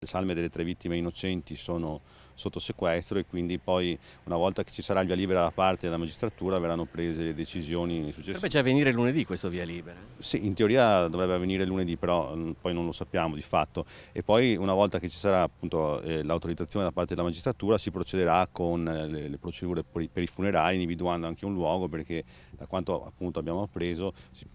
Le salme delle 3 vittime innocenti sono sotto sequestro e quindi poi una volta che ci sarà il via libera da parte della magistratura verranno prese le decisioni Dovrebbe successive. già venire lunedì questo via libera. Sì, in teoria dovrebbe avvenire lunedì, però poi non lo sappiamo di fatto. E poi una volta che ci sarà appunto l'autorizzazione da parte della magistratura si procederà con le procedure per i funerali, individuando anche un luogo, perché da quanto appunto abbiamo appreso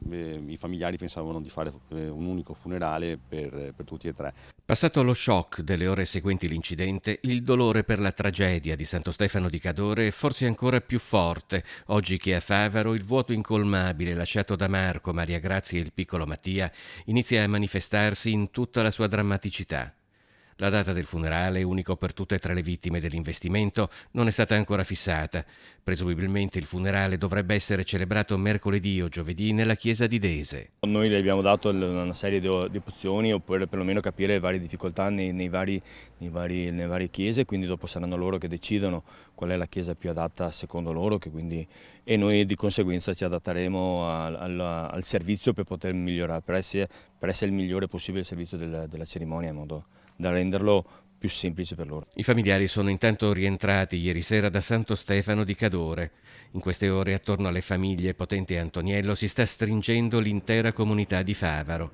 i familiari pensavano di fare un unico funerale per tutti e tre. Passato lo shock delle ore seguenti l'incidente, il dolore per la tragedia di Santo Stefano di Cadore è forse ancora più forte, oggi che a Favaro il vuoto incolmabile lasciato da Marco, Maria Grazia e il piccolo Mattia inizia a manifestarsi in tutta la sua drammaticità. La data del funerale, unico per tutte e tre le vittime dell'investimento, non è stata ancora fissata. Presumibilmente il funerale dovrebbe essere celebrato mercoledì o giovedì nella chiesa di Dese. Noi le abbiamo dato una serie di opzioni, oppure perlomeno capire le varie difficoltà nelle varie chiese, quindi dopo saranno loro che decidono qual è la chiesa più adatta secondo loro, e noi di conseguenza ci adatteremo al servizio per poter migliorare, per essere il migliore possibile il servizio della cerimonia, in modo da renderlo più semplice per loro. I familiari sono intanto rientrati ieri sera da Santo Stefano di Cadore. In queste ore attorno alle famiglie Potente e Antoniello si sta stringendo l'intera comunità di Favaro.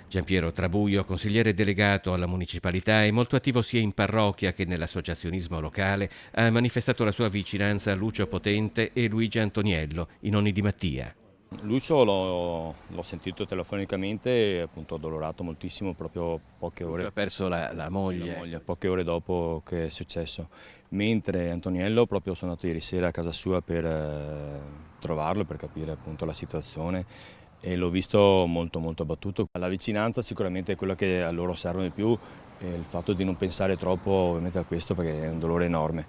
Giampiero Trabuio, consigliere delegato alla municipalità e molto attivo sia in parrocchia che nell'associazionismo locale, ha manifestato la sua vicinanza a Lucio Potente e Luigi Antoniello, i nonni di Mattia. Lucio l'ho sentito telefonicamente, appunto addolorato moltissimo proprio poche Lucio ore. ha perso la moglie. Poche ore dopo che è successo, mentre Antoniello proprio sono andato ieri sera a casa sua per trovarlo, per capire appunto la situazione, e l'ho visto molto molto abbattuto. La vicinanza sicuramente è quella che a loro serve di più, e il fatto di non pensare troppo ovviamente a questo, perché è un dolore enorme.